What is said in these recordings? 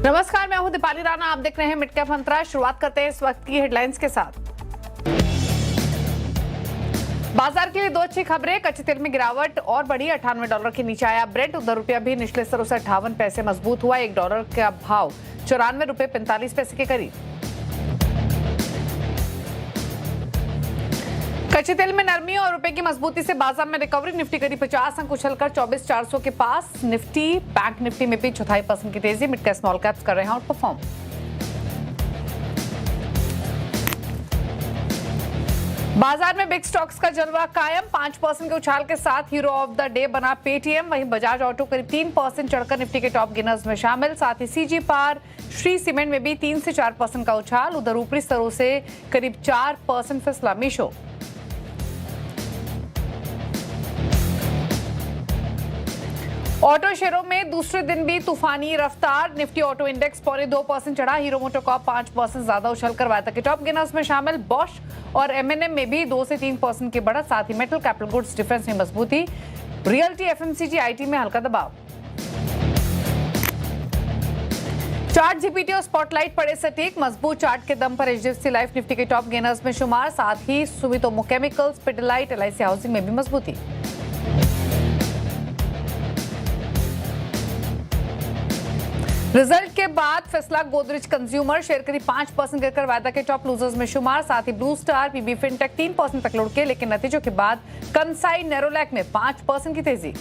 नमस्कार, मैं हूं दीपाली राणा। आप देख रहे हैं मिड कैप मंत्रा। शुरुआत करते हैं इस वक्त की हेडलाइंस के साथ। बाजार के लिए दो अच्छी खबरें। कच्चे तेल में गिरावट और बढ़ी, $98 के नीचे आया ब्रेंट। उधर रुपया भी निचले स्तरों से 58 पैसे मजबूत हुआ। $1 का भाव ₹94.45 के करीब। कच्चे तेल में नरमी और रुपए की मजबूती से बाजार में रिकवरी। निफ्टी करीब 50 अंक उछलकर 24,400 के पास। निफ्टी बैंक निफ्टी में भी 0.25% की तेजी। मिड कैप स्मॉल कैप्स कर रहे हैं आउट परफॉर्म। बाजार में बिग स्टॉक्स का जलवा कायम। 5% के उछाल के साथ हीरो ऑफ द डे बना पेटीएम। वहीं बजाज ऑटो करीब 3% चढ़कर निफ्टी के टॉप गेनर्स में शामिल। साथ ही सीजी पार, श्री सीमेंट में भी 3 से 4% का उछाल। उधर ऊपरी स्तरों से करीब 4% फिसला मीशो। ऑटो शेयरों में दूसरे दिन भी तूफानी रफ्तार। निफ्टी ऑटो इंडेक्स 0.2% चढ़ा। हीरो मोटोकॉर्प 5% ज्यादा उछलकर वायदा के टॉप गेनर्स में शामिल। बॉश और एमएनएम में भी 2 से 3% की बढ़त। साथ ही मेटल, कैपिटल गुड्स, डिफेंस में मजबूती। रियल्टी, एफएमसीजी, आईटी में हल्का दबाव। चार्ट जीपीटी और स्पॉटलाइट पड़े सटीक। मजबूत चार्ट के दम पर एचडीएफसी लाइफ निफ्टी के टॉप गेनर्स में शुमार। साथ ही Sumitomo chemicals, Pidilite, LIC housing में भी मजबूती। रिजल्ट के बाद फैसला गोदरेज कंज्यूमर शेयर करीब 5% गिरकर वायदा के टॉप लूजर्स में शुमार। साथ ही ब्लू स्टार, पीबी फिनटेक 3% तक लुढ़के, लेकिन नतीजों के बाद कंसाई नेरोलैक में 5% की तेजी।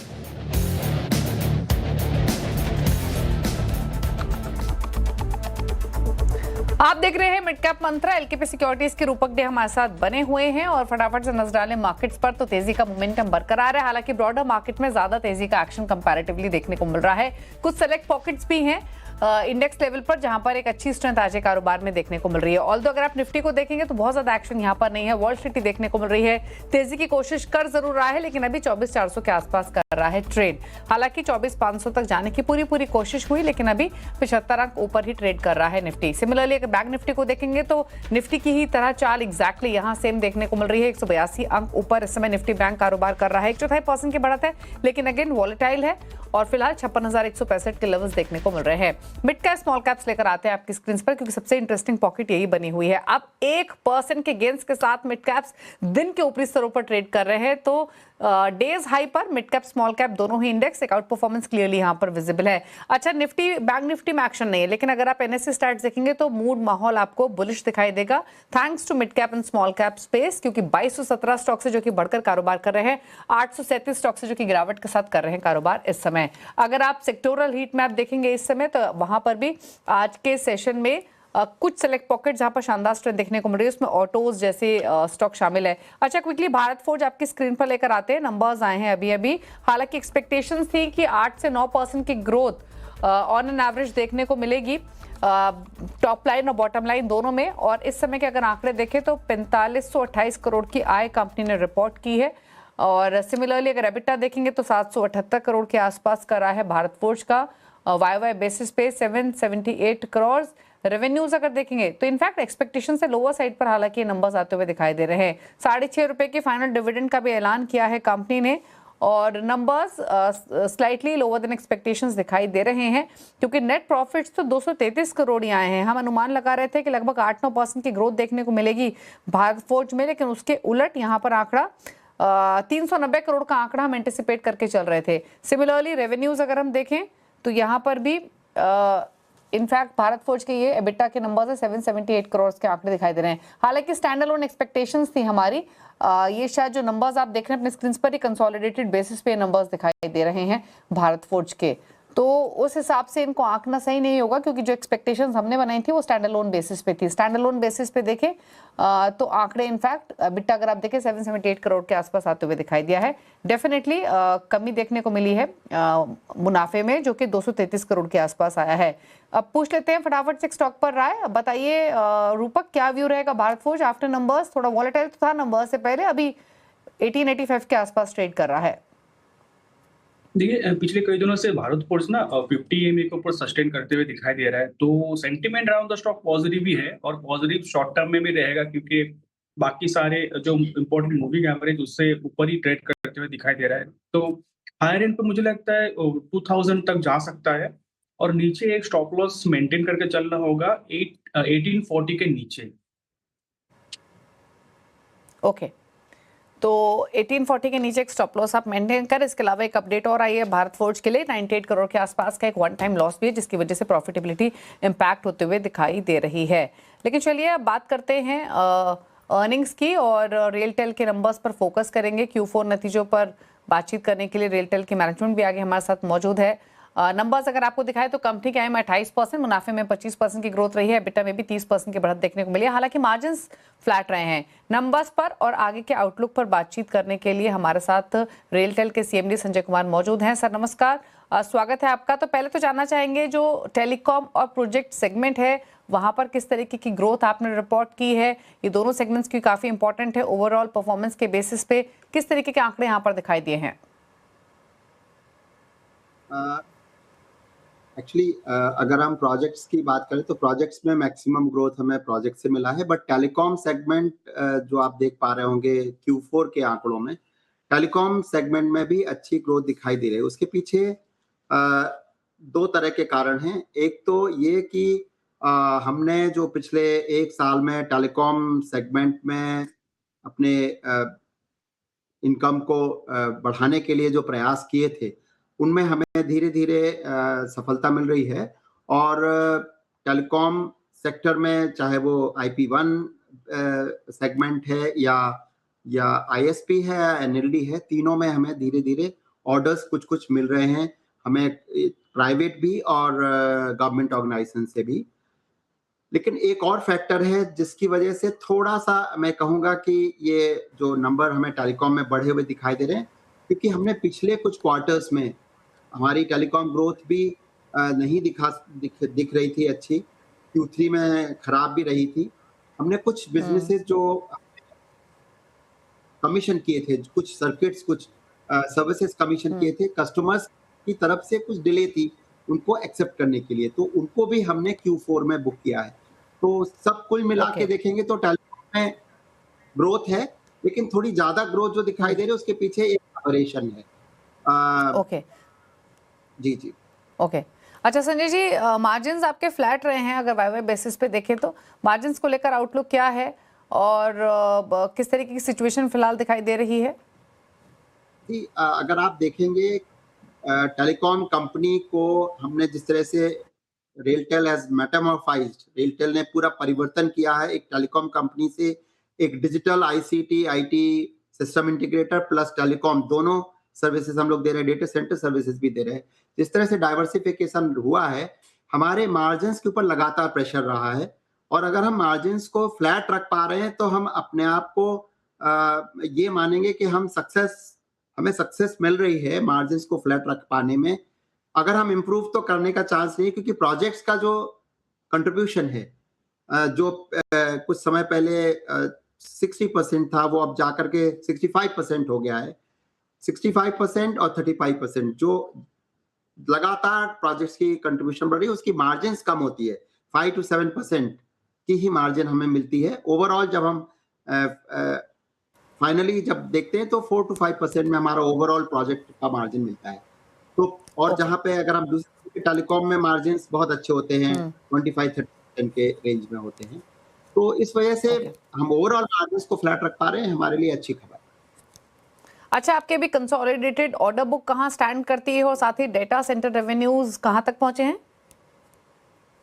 आप देख रहे हैं मिड कैप मंत्रा। एलकेपी सिक्योरिटीज के रूपक डे हमारे साथ बने हुए हैं और फटाफट से नजर डालें मार्केट्स पर तो तेजी का मोमेंटम बरकरार है। हालांकि ब्रॉडर मार्केट में ज्यादा तेजी का एक्शन कंपैरेटिवली देखने को मिल रहा है। कुछ सेलेक्ट पॉकेट्स भी हैं इंडेक्स लेवल पर जहां पर एक अच्छी स्ट्रेंथ आज के कारोबार में देखने को मिल रही है। ऑल्दो अगर आप निफ्टी को देखेंगे तो बहुत ज्यादा एक्शन यहां पर नहीं है। वॉल स्ट्रीट देखने को मिल रही है, तेजी की कोशिश कर जरूर रहा है, लेकिन अभी 24,400 के आसपास कर रहा है ट्रेड। हालांकि 24,500 तक जाने की पूरी कोशिश हुई, लेकिन अभी 75 अंक ऊपर ही ट्रेड कर रहा है निफ्टी। सिमिलरली अगर बैंक निफ्टी को देखेंगे तो निफ्टी की ही तरह चाल एग्जैक्टली यहां सेम देखने को मिल रही है। 182 अंक ऊपर इस समय निफ्टी बैंक कारोबार कर रहा है। 1.4% की बढ़त है, लेकिन अगेन वॉलेटाइल है और फिलहाल 56,165 के लेवल्स देखने को मिल रहे हैं। मिड कैप स्मॉल कैप्स लेकर आते हैं आपकी स्क्रीन पर, क्योंकि सबसे इंटरेस्टिंग पॉकेट यही बनी हुई है। अब 1% के गेंस के साथ मिड कैप्स दिन के ऊपरी स्तरों पर ट्रेड कर रहे हैं। तो डेज हाई पर मिड कैप स्मॉल कैप दोनों ही इंडेक्स एक आउट परफॉर्मेंस क्लियरली यहां पर विजिबल है। अच्छा, निफ्टी बैंक निफ्टी में एक्शन नहीं है, लेकिन अगर आप एनएससी स्टैट्स देखेंगे तो मूड माहौल आपको बुलिश दिखाई देगा, thanks to mid cap and small cap space, क्योंकि 2217 स्टॉक से जो कि बढ़कर कारोबार कर रहे हैं, 837 स्टॉक से जो कि गिरावट के साथ कर रहे हैं कारोबार इस समय। अगर आप सेक्टोरल हीट मैप देखेंगे इस समय तो वहां पर भी आज के सेशन में कुछ सेलेक्ट पॉकेट जहां पर शानदार स्ट्रेंथ देखने को मिल रही है, उसमें ऑटोज जैसे स्टॉक शामिल है। अच्छा, क्विकली भारत फोर्ज आपकी स्क्रीन पर लेकर आते हैं। नंबर्स आए हैं अभी। हालांकि एक्सपेक्टेशंस थी कि 8 से 9% की ग्रोथ ऑन एन एवरेज देखने को मिलेगी टॉप लाइन और बॉटम लाइन दोनों में। और इस समय के अगर आंकड़े देखें तो 4528 करोड़ की आय कंपनी ने रिपोर्ट की है। और सिमिलरली अगर एबिटा देखेंगे तो 778 करोड़ के आसपास का रहा है भारत फोर्ज का वाई बेसिस पे 778 करोड़। रेवेन्यूज अगर देखेंगे तो इनफैक्ट एक्सपेक्टेशन से लोअर साइड पर हालांकि नंबर्स आते हुए दिखाई दे रहे हैं। ₹6.5 की फाइनल डिविडेंड का भी ऐलान किया है कंपनी ने और numbers slightly lower than expectations दिखाई दे रहे हैं, क्योंकि नेट प्रॉफिट्स तो 233 करोड़ ही आए हैं। हम अनुमान लगा रहे थे कि लगभग 8-9% की ग्रोथ देखने को मिलेगी भारत फोर्ज में, लेकिन उसके उलट यहाँ पर आंकड़ा 390 करोड़ का आंकड़ा हम एंटिसिपेट करके चल रहे थे। सिमिलरली रेवेन्यूज अगर हम देखें तो यहाँ पर भी इनफैक्ट भारत फोर्ज के ये एबिटा के नंबर्स है 778 करोड़ के आंकड़े दिखाई दे रहे हैं। हालांकि स्टैंड अलोन एक्सपेक्टेशंस थी हमारी, ये शायद जो नंबर्स आप देख रहे हैं अपने स्क्रीन पर ही कंसोलिडेटेड बेसिस पे नंबर्स दिखाई दे रहे हैं भारत फोर्ज के, तो उस हिसाब से इनको आंकना सही नहीं होगा, क्योंकि जो एक्सपेक्टेशंस हमने बनाई थी वो स्टैंड अलोन बेसिस पे थी। स्टैंड अलोन बेसिस पे देखें तो आंकड़े इनफैक्ट बिट्टा अगर आप देखें 778 करोड़ के आसपास आते हुए दिखाई दिया है। डेफिनेटली कमी देखने को मिली है मुनाफे में, जो कि 233 करोड़ के आसपास आया है। अब पूछ लेते हैं फटाफट से स्टॉक पर राय। बताइए रूपक, क्या व्यू रहेगा भारत फोर्ज आफ्टर नंबर्स? थोड़ा वॉलेटाइल तो था नंबर्स से पहले, अभी 1885 के आसपास ट्रेड कर रहा है। देखिए, पिछले कई दिनों से भारत फोर्ज ना 50 EMA के ऊपर सस्टेन करते हुए दिखाई दे रहा है, तो sentiment around the stock positive ही है और पॉजिटिव शॉर्ट टर्म में भी रहेगा, क्योंकि बाकी सारे जो इंपॉर्टेंट मूविंग एवरेज उससे ऊपर ही ट्रेड करते हुए दिखाई दे रहा है। तो हायर एंड पे मुझे लगता है 2000 तक जा सकता है और नीचे एक स्टॉप लॉस मेंटेन करके चलना होगा 1840 के नीचे। ओके, तो 1840 के नीचे एक स्टॉप लॉस आप मेंटेन कर। इसके अलावा एक अपडेट और आई है भारत फोर्ज के लिए, 98 करोड़ के आसपास का एक वन टाइम लॉस भी है, जिसकी वजह से प्रॉफिटेबिलिटी इंपैक्ट होते हुए दिखाई दे रही है। लेकिन चलिए अब बात करते हैं अर्निंग्स की, और रेलटेल के नंबर्स पर फोकस करेंगे। Q4 नतीजों पर बातचीत करने के लिए रेलटेल की मैनेजमेंट भी आगे हमारे साथ मौजूद है। नंबर्स अगर आपको दिखाए तो कंपनी के आय में 28%, मुनाफे में 25% की ग्रोथ रही है, EBITDA में भी 30% की बढ़त देखने को मिली है। हालांकि मार्जिन्स फ्लैट रहे हैं। नंबर्स पर और आगे के आउटलुक पर बातचीत करने के लिए हमारे साथ रेलटेल के CMD संजय कुमार मौजूद हैं। सर नमस्कार, स्वागत है आपका। तो पहले तो जानना चाहेंगे जो टेलीकॉम और प्रोजेक्ट सेगमेंट है वहां पर किस तरीके की ग्रोथ आपने रिपोर्ट की है। ये दोनों सेगमेंट्स की काफी इंपॉर्टेंट है, ओवरऑल परफॉर्मेंस के बेसिस पे किस तरीके के आंकड़े यहाँ पर दिखाई दिए हैं? एक्चुअली अगर हम प्रोजेक्ट्स की बात करें तो प्रोजेक्ट्स में मैक्सिमम ग्रोथ हमें प्रोजेक्ट से मिला है, बट टेलीकॉम सेगमेंट जो आप देख पा रहे होंगे Q4 के आंकड़ों में, टेलीकॉम सेगमेंट में भी अच्छी ग्रोथ दिखाई दे रही है। उसके पीछे दो तरह के कारण हैं। एक तो ये कि हमने जो पिछले एक साल में टेलीकॉम सेगमेंट में अपने इनकम को बढ़ाने के लिए जो प्रयास किए थे, उनमें हमें धीरे धीरे सफलता मिल रही है। और टेलीकॉम सेक्टर में चाहे वो IP1 सेगमेंट है या ISP है या NLD है, तीनों में हमें धीरे धीरे ऑर्डर्स कुछ कुछ मिल रहे हैं, हमें प्राइवेट भी और गवर्नमेंट ऑर्गेनाइजेशन से भी। लेकिन एक और फैक्टर है जिसकी वजह से थोड़ा सा मैं कहूंगा कि ये जो नंबर हमें टेलीकॉम में बढ़े हुए दिखाई दे रहे हैं, क्योंकि हमने पिछले कुछ क्वार्टर्स में हमारी टेलीकॉम ग्रोथ भी नहीं दिख रही थी अच्छी। Q3 में खराब भी रही थी। हमने कुछ बिजनेसेस जो कमीशन किए थे, कुछ सर्किट्स, कुछ सर्विसेज कमीशन किए थे, कस्टमर्स की तरफ से कुछ डिले थी उनको एक्सेप्ट करने के लिए, तो उनको भी हमने Q4 में बुक किया है। तो सब कुल मिला के देखेंगे तो टेलीकॉम में ग्रोथ है, लेकिन थोड़ी ज्यादा ग्रोथ जो दिखाई दे रही है उसके पीछे एक ऑपरेशन है। ओके जी। ओके, अच्छा संजय जी, मार्जिन्स आपके फ्लैट रहे हैं, अगर वाई बेसिस पे देखें तो मार्जिन्स को लेकर आउटलुक क्या है और किस तरीके की सिचुएशन फिलहाल दिखाई दे रही है? जी, अगर आप देखेंगे टेलीकॉम कंपनी को हमने जिस तरह से रेलटेल हैज मेटामॉर्फाइज्ड, रेलटेल ने पूरा परिवर्तन किया है एक टेलीकॉम कंपनी से एक digital ICT IT system integrator plus telecom दोनों सर्विसेज हम लोग दे रहे हैं, डेटा सेंटर सर्विसेज भी दे रहे हैं। जिस तरह से डाइवर्सिफिकेशन हुआ है, हमारे मार्जिन्स के ऊपर लगातार प्रेशर रहा है, और अगर हम मार्जिन्स को फ्लैट रख पा रहे हैं तो हम अपने आप को ये मानेंगे कि हमें सक्सेस मिल रही है मार्जिन्स को फ्लैट रख पाने में। अगर हम इम्प्रूव तो करने का चांस नहीं, क्योंकि प्रोजेक्ट्स का जो कंट्रीब्यूशन है जो कुछ समय पहले 60% था, वो अब जाकर के 65% हो गया है। 65% और 35% जो लगातार प्रोजेक्ट्स की कंट्रीब्यूशन बढ़ रही है, उसकी मार्जिन्स कम होती है। 5 to 7% की ही मार्जिन हमें मिलती है। ओवरऑल जब हम फाइनली जब देखते हैं तो 4 to 5% में हमारा ओवरऑल प्रोजेक्ट का मार्जिन मिलता है। तो और जहाँ पे अगर हम दूसरे टेलीकॉम में मार्जिन्स बहुत अच्छे होते हैं, 25-30% के रेंज में होते हैं। तो इस वजह से हम ओवरऑल मार्जिन्स को फ्लैट रख पा रहे हैं, हमारे लिए अच्छी खबर। अच्छा, आपके भी कंसोलिडेटेड ऑर्डर बुक कहाँ स्टैंड करती है और साथ ही डेटा सेंटर रेवेन्यूज कहाँ तक पहुंचे हैं?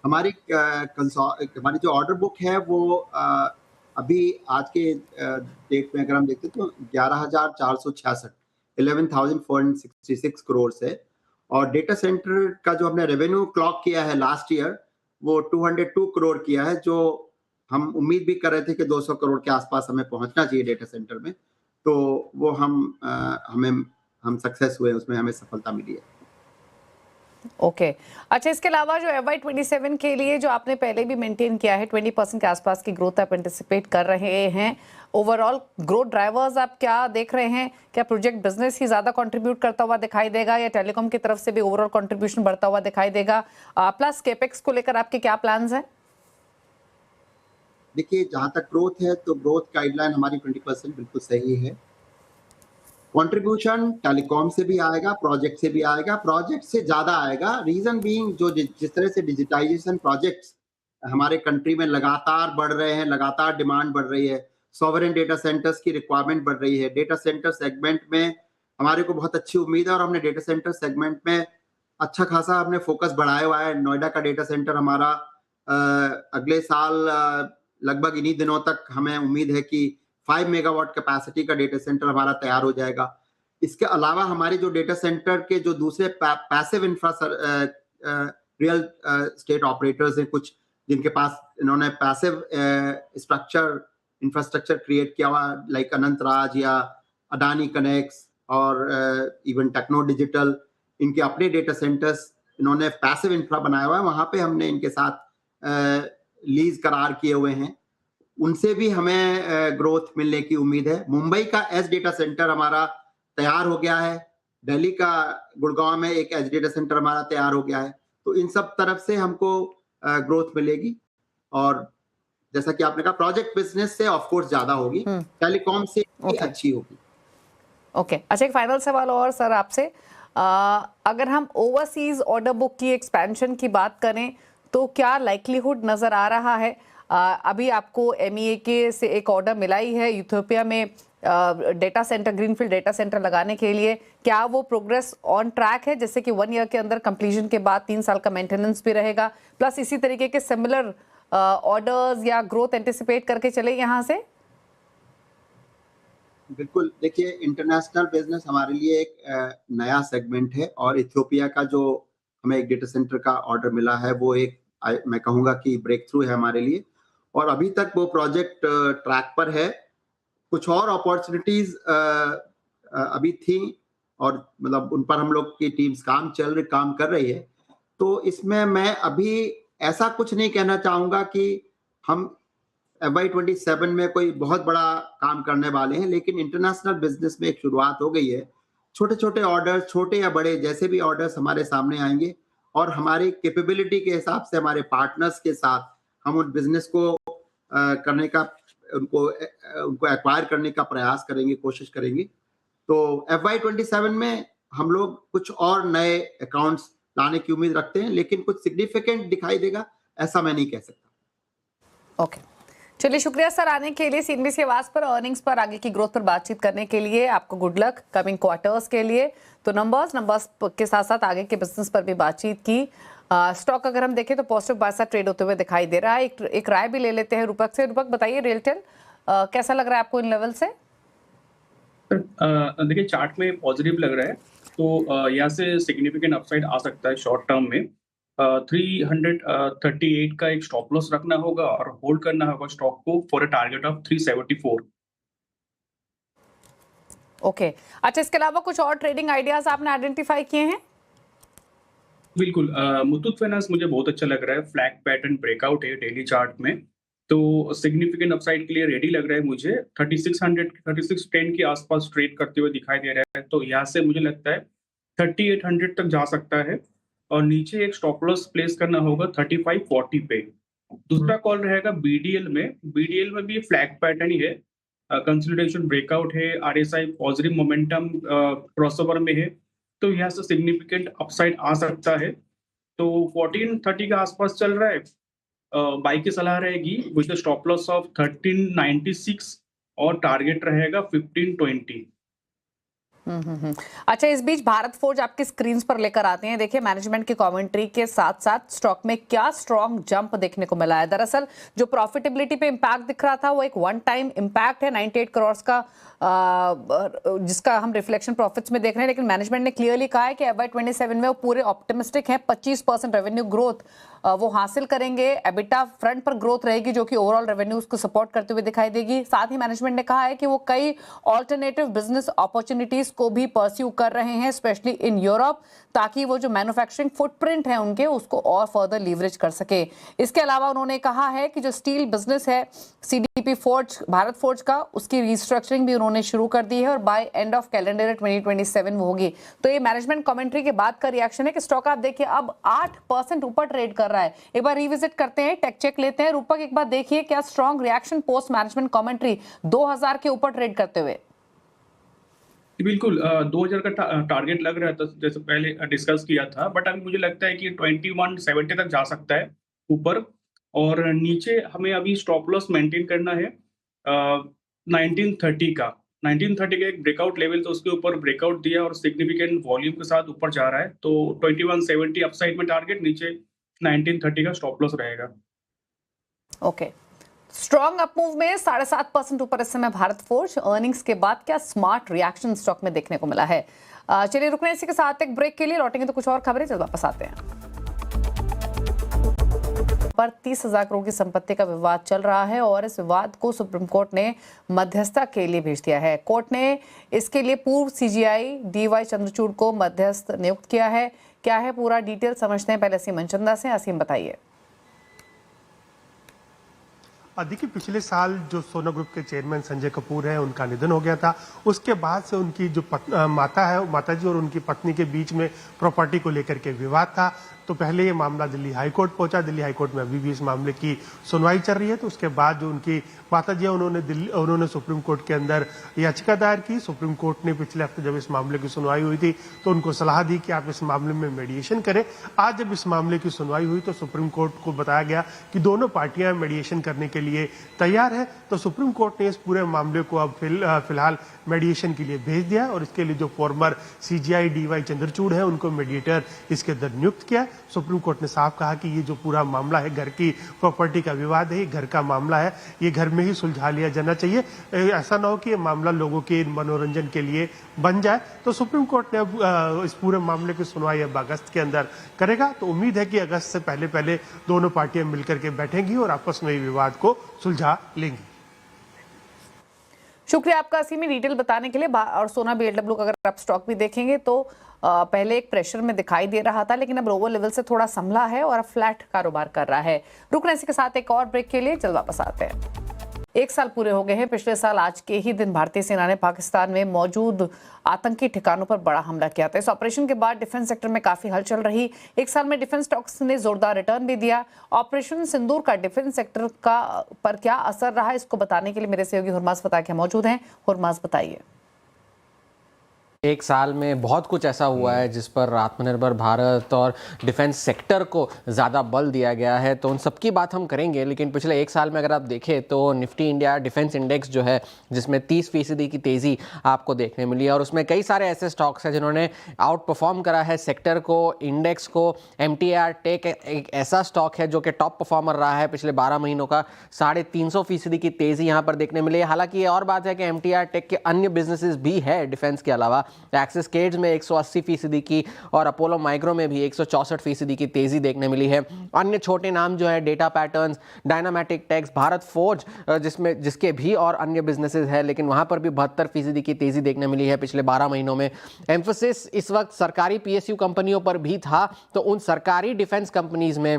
हमारी जो ऑर्डर बुक है वो अभी आज के डेट में अगर हम देखते हैं तो 11,466 11,466 करोड़ है। और डेटा सेंटर का जो हमने रेवेन्यू क्लॉक किया है लास्ट ईयर, वो 202 करोड़ किया है, जो हम उम्मीद भी कर रहे थे कि 200 करोड़ के आसपास हमें पहुंचना चाहिए डेटा सेंटर में। तो वो हम सक्सेस हुए, उसमें हमें सफलता मिली है। ओके अच्छा, इसके अलावा जो FY27 के लिए जो आपने पहले भी मेंटेन किया है 20% के आसपास की ग्रोथ आप एंटिसिपेट कर रहे हैं, ओवरऑल ग्रोथ ड्राइवर्स आप क्या देख रहे हैं? क्या प्रोजेक्ट बिजनेस ही ज्यादा कंट्रीब्यूट करता हुआ दिखाई देगा या टेलीकॉम की तरफ से भी ओवरऑल कंट्रीब्यूशन बढ़ता हुआ दिखाई देगा? प्लस केपेक्स को लेकर आपके क्या प्लान्स हैं? देखिए, जहां तक ग्रोथ है तो ग्रोथ गाइडलाइन हमारी 20% बिल्कुल सही है। कंट्रीब्यूशन टेलीकॉम से भी आएगा, प्रोजेक्ट से भी आएगा, प्रोजेक्ट से ज्यादा आएगा। रीजन बीइंग जो जिस तरह से डिजिटाइजेशन प्रोजेक्ट्स हमारे कंट्री में लगातार बढ़ रहे हैं, लगातार डिमांड बढ़ रही है, सॉवरेन डेटा सेंटर्स की रिक्वायरमेंट बढ़ रही है। डेटा सेंटर सेगमेंट में हमारे को बहुत अच्छी उम्मीद है और हमने डेटा सेंटर सेगमेंट में अच्छा खासा हमने फोकस बढ़ाया हुआ है। नोएडा का डेटा सेंटर हमारा अगले साल लगभग इन्हीं दिनों तक हमें उम्मीद है कि 5 मेगावाट कैपेसिटी का डेटा सेंटर हमारा तैयार हो जाएगा। इसके अलावा हमारे जो डेटा सेंटर के जो दूसरे पैसिव रियल स्टेट ऑपरेटर्स हैं कुछ, जिनके पास इन्होंने पैसिव इंफ्रास्ट्रक्चर क्रिएट किया हुआ, लाइक अनंतराज या अडानी कनेक्ट्स और इवन टेक्नो डिजिटल, इनके अपने डेटा सेंटर्स इन्होंने पैसिव इंफ्रा बनाया हुआ है। वहां पे हमने इनके साथ लीज करार किए हुए हैं, उनसे भी हमें ग्रोथ मिलने की उम्मीद है। मुंबई का एज डेटा सेंटर हमारा तैयार हो गया है, दिल्ली का गुड़गांव में एक एज डेटा सेंटर हमारा तैयार हो गया है। तो इन सब तरफ से हमको ग्रोथ मिलेगी और जैसा कि आपने कहा प्रोजेक्ट बिजनेस से ऑफ कोर्स ज्यादा होगी, टेलीकॉम से अच्छी होगी। ओके, अच्छा एक फाइनल सवाल और सर आपसे, अगर हम ओवरसीज ऑर्डर बुक की एक्सपेंशन की बात करें तो क्या लाइक्लीहुड नजर आ रहा है? अभी आपको MEAK से एक ऑर्डर मिला ही है इथियोपिया में data centre, greenfield data centre लगाने के लिए। क्या वो प्रोग्रेस ऑन ट्रैक है, जैसे कि 1 ईयर के अंदर कंप्लीशन के बाद 3 साल का मेंटेनेंस भी रहेगा, प्लस इसी तरीके के सिमिलर ऑर्डर्स या ग्रोथ एंटिसिपेट करके चले यहाँ से? बिल्कुल, देखिए इंटरनेशनल बिजनेस हमारे लिए एक नया सेगमेंट है और इथियोपिया का जो हमें एक डेटा सेंटर का ऑर्डर मिला है वो एक मैं कहूँगा कि ब्रेक थ्रू है हमारे लिए, और अभी तक वो प्रोजेक्ट ट्रैक पर है। कुछ और अपॉर्चुनिटीज अभी थी और मतलब उन पर हम लोग की टीम्स काम कर रही है। तो इसमें मैं अभी ऐसा कुछ नहीं कहना चाहूँगा कि हम FY27 में कोई बहुत बड़ा काम करने वाले हैं, लेकिन इंटरनेशनल बिजनेस में एक शुरुआत हो गई है। छोटे छोटे ऑर्डर, छोटे या बड़े जैसे भी ऑर्डर्स हमारे सामने आएंगे और हमारी कैपेबिलिटी के हिसाब से हमारे पार्टनर्स के साथ हम उन बिजनेस को करने का, उनको एक्वायर करने का प्रयास करेंगे, कोशिश करेंगे। तो FY27 में हम लोग कुछ और नए अकाउंट्स लाने की उम्मीद रखते हैं, लेकिन कुछ सिग्निफिकेंट दिखाई देगा ऐसा मैं नहीं कह सकता। ओके, चलिए शुक्रिया सर आने के लिए, CNBC आवाज पर अर्निंग्स पर आगे की ग्रोथ पर बातचीत करने के लिए। आपको गुड लक कमिंग क्वार्टर्स के लिए। तो नंबर्स के साथ साथ आगे के बिजनेस पर भी बातचीत की। स्टॉक अगर हम देखें तो पॉजिटिव बाय साइड ट्रेड होते हुए दिखाई दे रहा है। एक राय भी ले लेते हैं रूपक से। रूपक बताइए, रेलटेल कैसा लग रहा है आपको इन लेवल से? देखिए चार्ट में पॉजिटिव लग रहा है, तो यहाँ से सिग्निफिकेंट अपसाइड आ सकता है शॉर्ट टर्म में। 338 का एक स्टॉप लॉस रखना होगा और होल्ड करना होगा स्टॉक को for a target of 374। Okay, अच्छा इसके अलावा कुछ और ट्रेडिंग आइडियाज आपने आइडेंटिफाई किए हैं? बिल्कुल, मुथूट फाइनेंस मुझे बहुत अच्छा लग रहा है। फ्लैग पैटर्न ब्रेकआउट है डेली चार्ट में, तो सिग्निफिकेंट अपसाइड के लिए रेडी लग रहा है मुझे। 3610 के आसपास ट्रेड करते हुए दिखाई दे रहा है, तो यहाँ से मुझे लगता है 3800 तक जा सकता है और नीचे एक स्टॉप लॉस प्लेस करना होगा 3540 पे। दूसरा कॉल रहेगा BDL में भी फ्लैग पैटर्न ही है, कंसोलिडेशन ब्रेकआउट है, RSI पॉजिटिव मोमेंटम क्रॉसओवर में है, तो यहाँ से सिग्निफिकेंट अपसाइड आ सकता है। तो 1430 के आसपास चल रहा है, बाई की सलाह रहेगी with the stop loss of 1396 और टारगेट रहेगा 1520। अच्छा, इस बीच भारत फोर्ज आपकी स्क्रीन पर लेकर आते हैं। देखिए मैनेजमेंट की कमेंट्री के साथ साथ स्टॉक में क्या स्ट्रॉन्ग जंप देखने को मिला है। दरअसल जो प्रॉफिटेबिलिटी पे इंपैक्ट दिख रहा था वो एक वन टाइम इंपैक्ट है 98 करोड़ का, जिसका हम रिफ्लेक्शन प्रॉफिट्स में देख रहे हैं, लेकिन मैनेजमेंट ने क्लियरली कहा है कि FY27 में वो पूरे ऑप्टिमिस्टिक है। 25% रेवेन्यू ग्रोथ वो हासिल करेंगे। एबिटा फ्रंट पर ग्रोथ रहेगी जो कि ओवरऑल रेवेन्यूज को सपोर्ट करते हुए दिखाई देगी। साथ ही मैनेजमेंट ने कहा है कि वो कई ऑल्टरनेटिव बिजनेस अपॉर्चुनिटीज को भी परस्यू कर रहे हैं, स्पेशली इन यूरोप, ताकि वो जो मैन्युफैक्चरिंग फुटप्रिंट है उनके, उसको और फर्दर लीवरेज कर सके। इसके अलावा उन्होंने कहा है कि जो स्टील बिजनेस है CDP फोर्ज, भारत फोर्ज का, उसकी रिस्ट्रक्चरिंग भी उन्होंने शुरू कर दी है और बाय एंड ऑफ कैलेंडर 2027 वो होगी। तो ये मैनेजमेंट कमेंट्री के बाद का रिएक्शन है कि स्टॉक आप देखिए अब 8% ऊपर ट्रेड कर रहा है। एक बार रिविजिट करते हैं, टेक चेक लेते हैं। रूपक एक बार देखिए क्या strong reaction post management commentary 2000 के ऊपर ट्रेड करते हुए। बिल्कुल 2000 का टारगेट लग रहा था जैसे पहले डिस्कस किया था, बट अभी मुझे लगता है कि 2170 तक जा सकता है ऊपर, और नीचे हमें अभी स्टॉप लॉस मेंटेन करना है 1930 का। 1930 का एक ब्रेकआउट लेवल, तो उसके ऊपर ब्रेकआउट दिया और सिग्निफिकेंट वॉल्यूम के साथ ऊपर जा रहा है, तो 2170 अपसाइड में टारगेट, नीचे 1930 का स्टॉप लॉस रहेगा। ओके, स्ट्रॉन्ग अपमूव में 7.5% ऊपर इस समय भारत फोर्ज। अर्निंग्स के बाद क्या स्मार्ट रिएक्शन स्टॉक में देखने को मिला है। चलिए रुकने इसी के साथ एक ब्रेक के लिए, लौटेंगे तो कुछ और खबरें, जल्द वापस आते हैं। पर 30,000 करोड़ की संपत्ति का विवाद चल रहा है और इस विवाद को सुप्रीम कोर्ट ने मध्यस्थता के लिए भेज दिया है। कोर्ट ने इसके लिए पूर्व सीजीआई डीवाई चंद्रचूड़ को मध्यस्थ नियुक्त किया है। क्या है पूरा डिटेल समझते हैं पहले असीम मनचंदा से। असीम बताइए। देखिए, पिछले साल जो सोना ग्रुप के चेयरमैन संजय कपूर है, उनका निधन हो गया था। उसके बाद से उनकी जो माताजी और उनकी पत्नी के बीच में प्रॉपर्टी को लेकर के विवाद था। तो पहले ये मामला दिल्ली हाईकोर्ट पहुंचा। दिल्ली हाईकोर्ट में अभी भी इस मामले की सुनवाई चल रही है। तो उसके बाद जो उनकी माताजी है, उन्होंने सुप्रीम कोर्ट के अंदर याचिका दायर की। सुप्रीम कोर्ट ने पिछले हफ्ते जब इस मामले की सुनवाई हुई थी तो उनको सलाह दी कि आप इस मामले में मीडिएशन करें। आज जब इस मामले की सुनवाई हुई तो सुप्रीम कोर्ट को बताया गया कि दोनों पार्टियां मीडिएशन करने के लिए तैयार है। तो सुप्रीम कोर्ट ने इस पूरे मामले को अब फिलहाल मीडिएशन के लिए भेज दिया और इसके लिए जो फॉर्मर सीजीआई डीवाई चंद्रचूड़ है, उनको मीडिएटर इसके अंदर नियुक्त किया। सुप्रीम कोर्ट ने साफ कहा कि ये जो पूरा मामला है, घर की प्रॉपर्टी का विवाद है, ये घर का मामला है, ये घर में ही सुलझा लिया जाना चाहिए। ऐसा ना हो कि ये मामला लोगों के मनोरंजन के लिए बन जाए। तो सुप्रीम कोर्ट ने अब इस पूरे मामले की सुनवाई अब अगस्त के अंदर करेगा। तो उम्मीद है कि अगस्त से पहले पहले दोनों पार्टियां मिलकर के बैठेंगी और आपस में विवाद को सुलझा लेंगी। शुक्रिया आपका असीम डिटेल बताने के लिए। और सोना बीएलडब्ल्यू का अगर आप स्टॉक भी देखेंगे तो पहले एक प्रेशर में दिखाई दे रहा था, लेकिन अब लोअर लेवल से थोड़ा संभला है और अब फ्लैट कारोबार कर रहा है। रुकने इसी के साथ एक और ब्रेक के लिए, जल्द वापस आते हैं। 1 साल पूरे हो गए हैं। पिछले साल आज के ही दिन भारतीय सेना ने पाकिस्तान में मौजूद आतंकी ठिकानों पर बड़ा हमला किया था। इस ऑपरेशन के बाद डिफेंस सेक्टर में काफी हलचल रही। 1 साल में डिफेंस स्टॉक्स ने जोरदार रिटर्न भी दिया। ऑपरेशन सिंदूर का डिफेंस सेक्टर पर क्या असर रहा, इसको बताने के लिए मेरे सहयोगी हुरमास फताकिया मौजूद हैं। हुरमास बताइए। 1 साल में बहुत कुछ ऐसा हुआ है जिस पर आत्मनिर्भर भारत और डिफेंस सेक्टर को ज़्यादा बल दिया गया है, तो उन सबकी बात हम करेंगे। लेकिन पिछले 1 साल में अगर आप देखें तो निफ्टी इंडिया डिफेंस इंडेक्स जो है, जिसमें 30% की तेज़ी आपको देखने मिली है और उसमें कई सारे ऐसे स्टॉक्स हैं जिन्होंने आउट परफॉर्म करा है सेक्टर को, इंडेक्स को। MTR टेक एक ऐसा स्टॉक है जो कि टॉप परफॉर्मर रहा है पिछले 12 महीनों का। 350% की तेज़ी यहाँ पर देखने मिली है। हालांकि ये और बात है कि MTR टेक के अन्य बिजनेसेस भी है डिफेंस के अलावा। एक्सिस केड्स में 180% की और अपोलो माइक्रो में भी 164% की तेजी देखने मिली है। अन्य छोटे नाम जो है Data Patterns, Dynamatic Techs, Bharat Forge जिसके भी और अन्य बिजनेसेस है, लेकिन वहां पर भी 72% की तेजी देखने मिली है पिछले 12 महीनों में। एम्फोसिस इस वक्त सरकारी PSU कंपनियों पर भी था, तो उन सरकारी डिफेंस कंपनीज में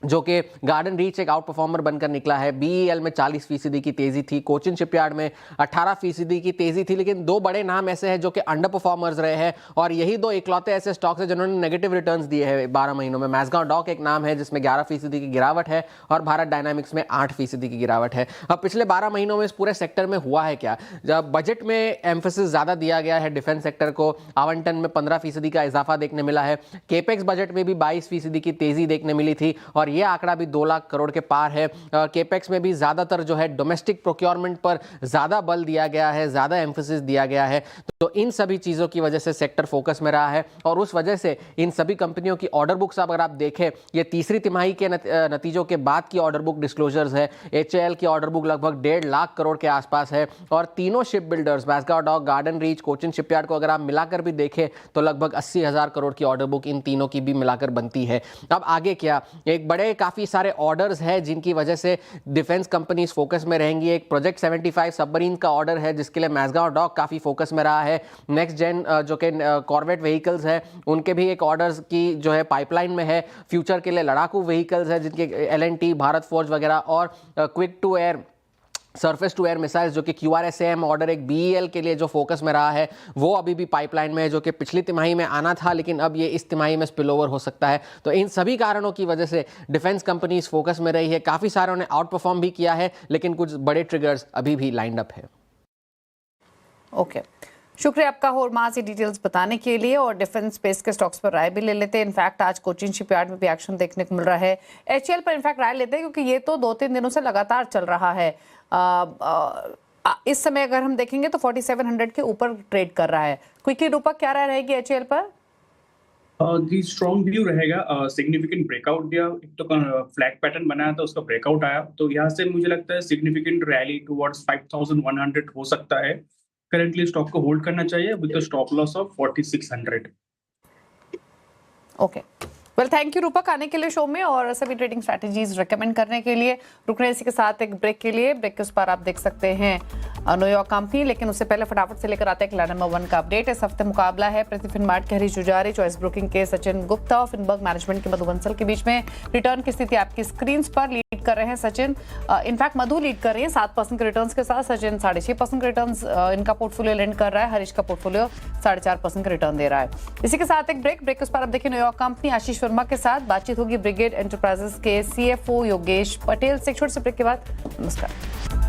जो कि गार्डन रीच एक आउट परफॉर्मर बनकर निकला है। BEL में 40% की तेजी थी, कोचिन शिपयार्ड में 18% की तेजी थी। लेकिन 2 बड़े नाम ऐसे हैं जो कि अंडर परफॉर्मर्स रहे हैं और यही 2 इकलौते ऐसे स्टॉक्स हैं जिन्होंने नेगेटिव रिटर्न्स दिए हैं 12 महीनों में। मैसगांव डॉक एक नाम है जिसमें 11% की गिरावट है और भारत डायनामिक्स में 8% की गिरावट है। अब पिछले 12 महीनों में इस पूरे सेक्टर में हुआ है क्या? जब बजट में एम्फेसिस ज़्यादा दिया गया है डिफेंस सेक्टर को, आवंटन में 15% का इजाफा देखने मिला है। केपेक्स बजट में भी 22% की तेजी देखने मिली थी और ये आंकड़ा भी 2 लाख करोड़ के पार है। केपेक्स में भी ज्यादातर जो है डोमेस्टिक प्रोक्योरमेंट पर ज्यादा बल दिया गया है, ज्यादा एम्फेसिस दिया गया है। तो इन सभी चीजों की वजह से सेक्टर फोकस में रहा है और उस वजह से इन सभी कंपनियों की ऑर्डर बुक्स अगर आप देखें, ये तीसरी तिमाही के नतीजों के बाद की ऑर्डर बुक डिस्क्लोजर्स है। HAL की ऑर्डर बुक लगभग 1.5 लाख करोड़ के आसपास है और तीनों shipbuilders Mazagon Dock, Garden Reach, Cochin shipyard को अगर आप मिलाकर भी देखें तो लगभग 80,000 करोड़ की ऑर्डर बुक इन तीनों की भी मिलाकर बनती है। अब आगे क्या? एक बड़े काफी सारे ऑर्डर्स हैं जिनकी वजह से डिफेंस कंपनीज फोकस में रहेंगी। एक प्रोजेक्ट 75 सबमरीन का ऑर्डर है जिसके लिए मैसगांव डॉक काफी फोकस में रहा है। नेक्स्ट जेन जो कि कॉर्वेट व्हीकल्स है, उनके भी एक ऑर्डर्स की जो है पाइपलाइन में है। फ्यूचर के लिए लड़ाकू व्हीकल्स है जिनके LNT, भारत फोर्ज वगैरह और quick to air, surface to air missiles जो कि QRSAM ऑर्डर एक BEL के लिए जो फोकस में रहा है, वो अभी भी पाइपलाइन में है, जो कि पिछली तिमाही में आना था लेकिन अब ये इस तिमाही में स्पिल ओवर हो सकता है। तो इन सभी कारणों की वजह से डिफेंस कंपनीज फोकस में रही है। काफ़ी सारों ने आउट परफॉर्म भी किया है लेकिन कुछ बड़े ट्रिगर्स अभी भी लाइंड अप है। ओके, शुक्रिया आपका होरमास ये डिटेल्स बताने के लिए। और डिफेंस स्पेस के स्टॉक्स पर राय भी ले लेते हैं। इनफैक्ट आज कोचिन शिपयार्ड में भी एक्शन देखने को मिल रहा है। एचएएल पर इनफैक्ट राय लेते हैं क्योंकि ये तो 2-3 दिनों से लगातार चल रहा है। इस समय अगर हम देखेंगे तो 4700 के ऊपर ट्रेड कर रहा है। क्विकली रूपक क्या राय रहेगी एचएएल पर? दी स्ट्रॉन्ग व्यू रहेगा। सिग्निफिकेंट ब्रेकआउट दिया, एक तो फ्लैग पैटर्न बनाया था, उसका ब्रेकआउट आया, तो यहाँ से मुझे लगता है सिग्निफिकेंट रैली टुवर्ड्स 5100 हो सकता है। करंटली स्टॉक को होल्ड करना चाहिए with stop loss of 4600। Okay, well thank you रूपक आने के लिए शो में और सभी ट्रेडिंग स्ट्रैटेजीज रेकमेंड करने के लिए। रुक रहे हैं इसी के साथ एक ब्रेक के लिए। ब्रेक के उस पर आप देख सकते हैं न्यूयॉर्क कंपनी, लेकिन उससे पहले फटाफट से लेकर आते हैं क्लास नंबर 1 का अपडेट। इस हफ्ते मुकाबला है प्रति फिनमार्ट के हरीश जुजारी, चॉइस ब्रोकिंग के सचिन गुप्ता और फिनबर्ग मैनेजमेंट के मधु बंसल के बीच में। रिटर्न की स्थिति आपकी स्क्रीन पर लीड कर रहे हैं सचिन, इनफैक्ट मधु लीड कर रही है 7% के रिटर्न्स के साथ। सचिन 6.5% के रिटर्न्स इनका पोर्टफोलियो लेंड कर रहा है। हरीश का पोर्टफोलियो 4.5% का रिटर्न दे रहा है। इसी के साथ एक ब्रेक उस पर आप देखिए न्यूयॉर्क कंपनी आशीष वर्मा के साथ बातचीत होगी ब्रिगेड एंटरप्राइजेस के CFO योगेश पटेल से। एक छोटे से ब्रेक के बाद नमस्कार।